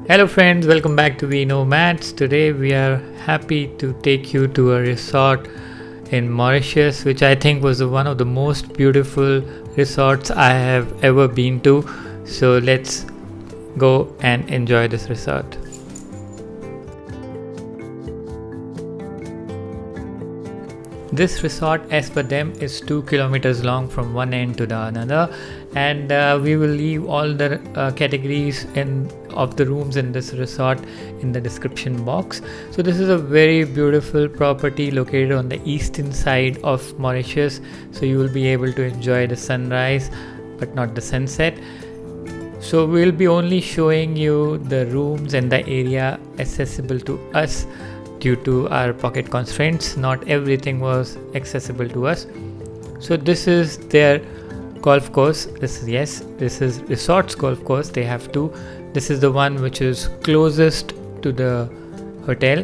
Hello friends, welcome back to We Nomads. Today we are happy to take you to a resort in Mauritius, which I think was one of the most beautiful resorts I have ever been to. So let's go and enjoy this resort. This resort, as per them, is 2 kilometers long from one end to the another, and we will leave all the categories of the rooms in this resort in the description box. So this is a very beautiful property located on the eastern side of Mauritius, so you will be able to enjoy the sunrise but not the sunset. So we'll be only showing you the rooms and the area accessible to us due to our pocket constraints. Not everything was accessible to us. So this is their golf course. This is resort's golf course. They have two. This is the one which is closest to the hotel.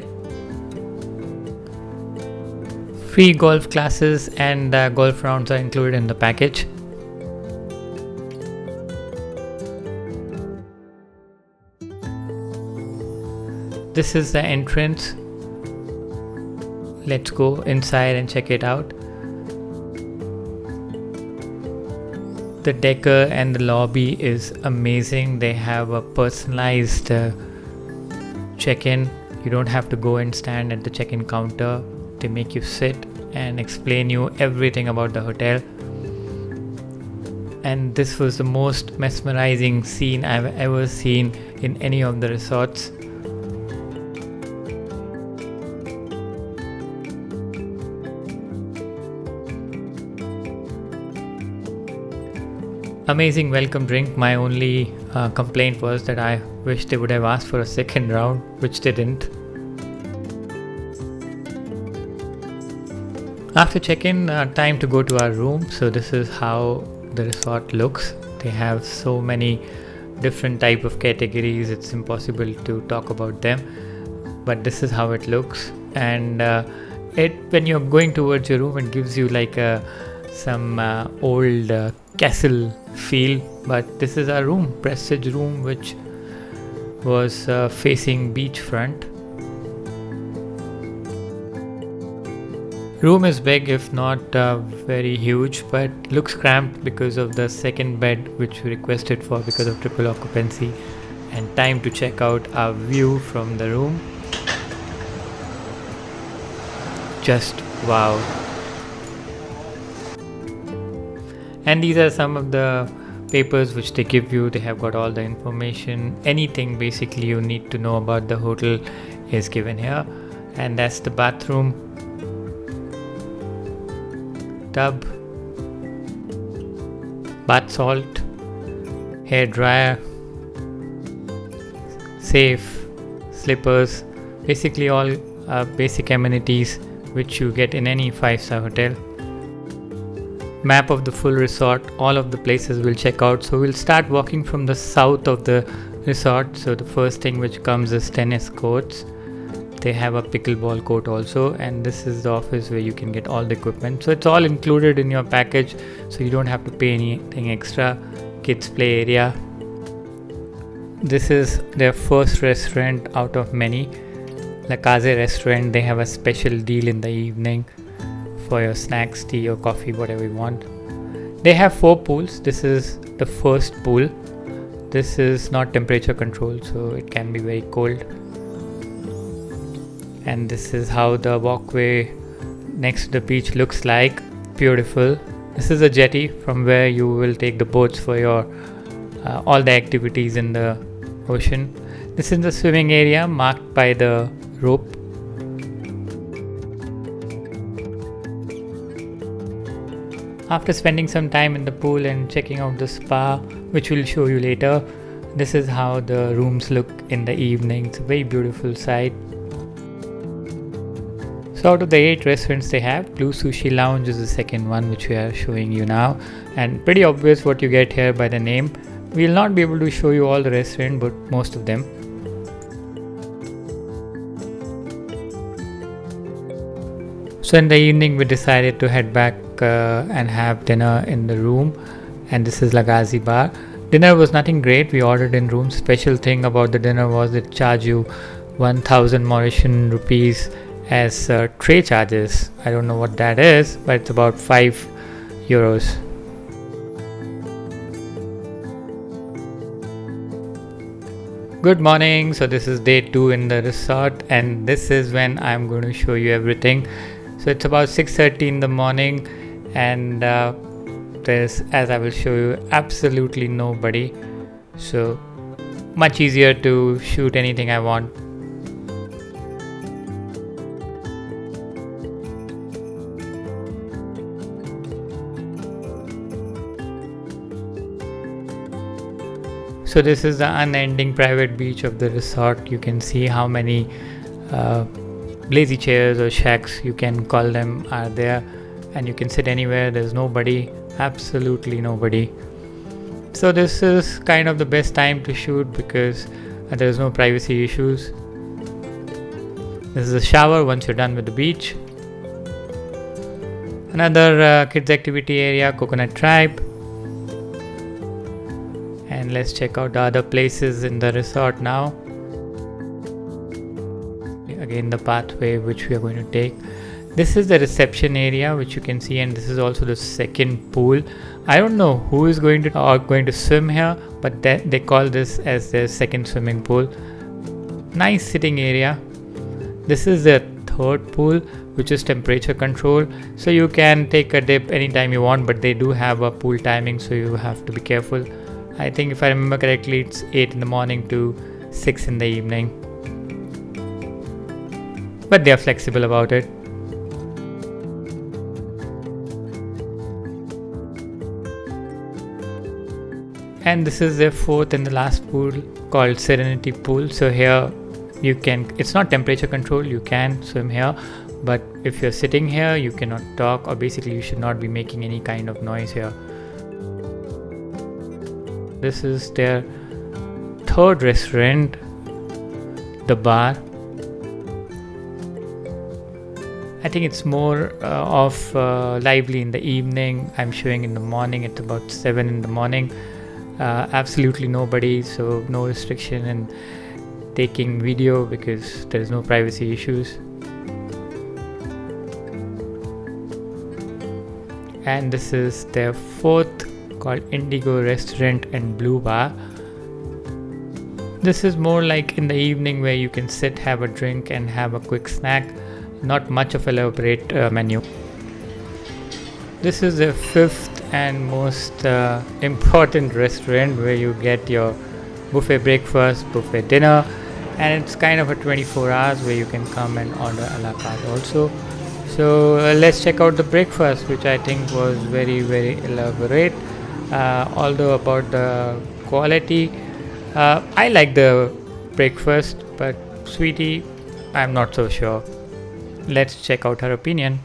Free golf classes and golf rounds are included in the package. This is the entrance. Let's go inside and check it out. The decor and the lobby is amazing. They have a personalized check-in. You don't have to go and stand at the check-in counter. They make you sit and explain you everything about the hotel. And this was the most mesmerizing scene I've ever seen in any of the resorts. Amazing welcome drink. My only complaint was that I wish they would have asked for a second round, which they didn't. After check-in, time to go to our room. So this is how the resort looks. They have so many different type of categories, it's impossible to talk about them, but this is how it looks. And when you're going towards your room, it gives you like some old castle feel. But this is our room, prestige room, which was facing beachfront. Room is big, if not very huge, but looks cramped because of the second bed which we requested for because of triple occupancy. And time to check out our view from the room. Just wow. And these are some of the papers which they give you. They have got all the information. Anything basically you need to know about the hotel is given here. And that's the bathroom. Tub, bath salt, hair dryer, safe, slippers, basically all basic amenities which you get in any 5-star hotel. Map of the full resort, all of the places we'll check out. So we'll start walking from the south of the resort. So the first thing which comes is tennis courts. They have a pickleball court also, and this is the office where you can get all the equipment. So it's all included in your package, so you don't have to pay anything extra. Kids play area. This is their first restaurant out of many. La Case restaurant. They have a special deal in the evening for your snacks, tea or coffee, whatever you want. They have 4 pools. This is the first pool. This is not temperature controlled, so it can be very cold. And this is how the walkway next to the beach looks like. Beautiful. This is a jetty from where you will take the boats for your all the activities in the ocean. This is the swimming area marked by the rope. After spending some time in the pool and checking out the spa, which we'll show you later, this is how the rooms look in the evening. It's a very beautiful sight. So out of the 8 restaurants they have, Blue Sushi Lounge is the second one which we are showing you now. And pretty obvious what you get here by the name. We'll not be able to show you all the restaurants, but most of them. So in the evening we decided to head back and have dinner in the room, and this is La Gazi Bar. Dinner was nothing great. We ordered in room. Special thing about the dinner was it charged you 1000 Mauritian rupees as tray charges. I don't know what that is, but it's about 5 euros. Good morning. So this is day 2 in the resort, and this is when I'm going to show you everything. So it's about 6:30 in the morning, and there's, as I will show you, absolutely nobody. So much easier to shoot anything I want. So this is the unending private beach of the resort. You can see how many lazy chairs or shacks, you can call them, are there, and you can sit anywhere. There's nobody, absolutely nobody. So this is kind of the best time to shoot because there's no privacy issues. This is a shower once you're done with the beach. Another kids activity area, Coconut Tribe. And let's check out the other places in the resort now. Again, the pathway which we are going to take. This is the reception area which you can see, and this is also the second pool. I don't know who is going to swim here, but they call this as their second swimming pool. Nice sitting area. This is the third pool, which is temperature control, so you can take a dip anytime you want, but they do have a pool timing, so you have to be careful. I think if I remember correctly, it's 8 in the morning to 6 in the evening. But they are flexible about it. And this is their fourth and the last pool called Serenity Pool. So here you can, it's not temperature control, you can swim here, but if you're sitting here, you cannot talk, or basically you should not be making any kind of noise here. This is their third restaurant, the bar. I think it's more of lively in the evening. I'm showing in the morning, it's about 7 in the morning. Absolutely nobody, so no restriction in taking video because there is no privacy issues. And this is their fourth, called Indigo Restaurant and Blue Bar. This is more like in the evening where you can sit, have a drink and have a quick snack. Not much of an elaborate menu. This is the fifth and most important restaurant where you get your buffet breakfast, buffet dinner, and it's kind of a 24 hours where you can come and order a la carte also. So let's check out the breakfast, which I think was very elaborate. Although about the quality, I like the breakfast, but Sweetie, I'm not so sure. Let's check out her opinion.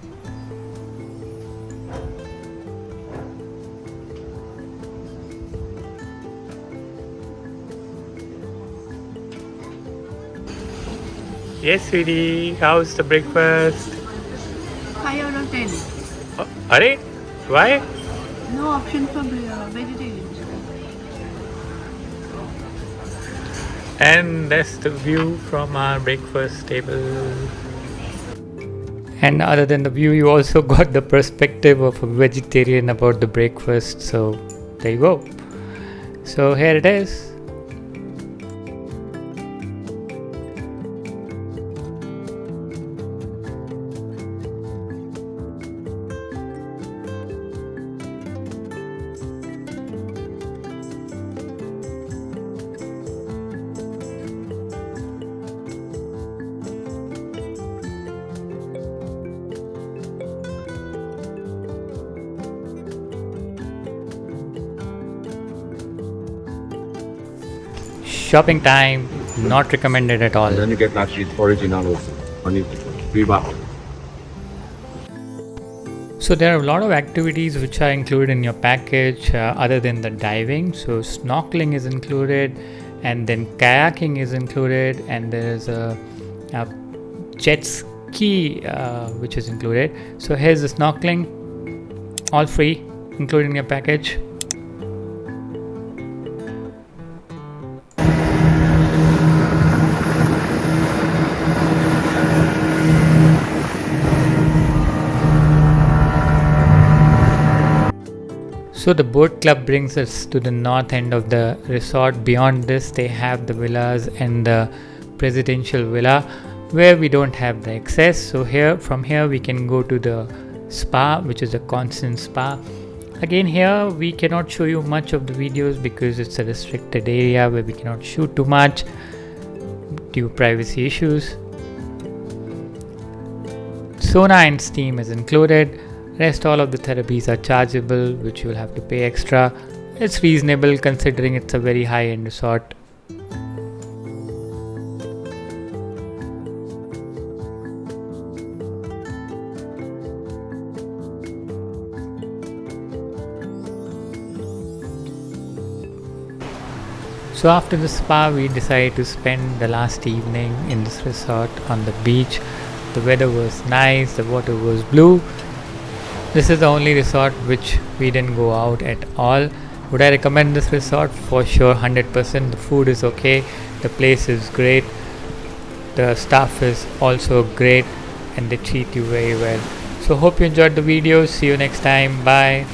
Yes, Sweetie, how's the breakfast? 5 out of 10. Arey, why? No option for vegetarians. And that's the view from our breakfast table. And other than the view, you also got the perspective of a vegetarian about the breakfast. So there you go. So here it is. Shopping time, not recommended at all. And then you get actually original also. Only Viva. So there are a lot of activities which are included in your package other than the diving. So snorkeling is included, and then kayaking is included, and there is a jet ski which is included. So here's the snorkeling, all free, included in your package. So the boat club brings us to the north end of the resort. Beyond this, they have the villas and the presidential villa where we don't have the access. So from here we can go to the spa, which is the Constance Spa. Again, here we cannot show you much of the videos because it's a restricted area where we cannot shoot too much due to privacy issues. Sauna and steam is included. Rest all of the therapies are chargeable, which you will have to pay extra. It's reasonable considering it's a very high-end resort. So after the spa, we decided to spend the last evening in this resort on the beach. The weather was nice, the water was blue. This is the only resort which we didn't go out at all. Would I recommend this resort? For sure, 100%. The food is okay, the place is great, the staff is also great, and they treat you very well. So hope you enjoyed the video. See you next time. Bye.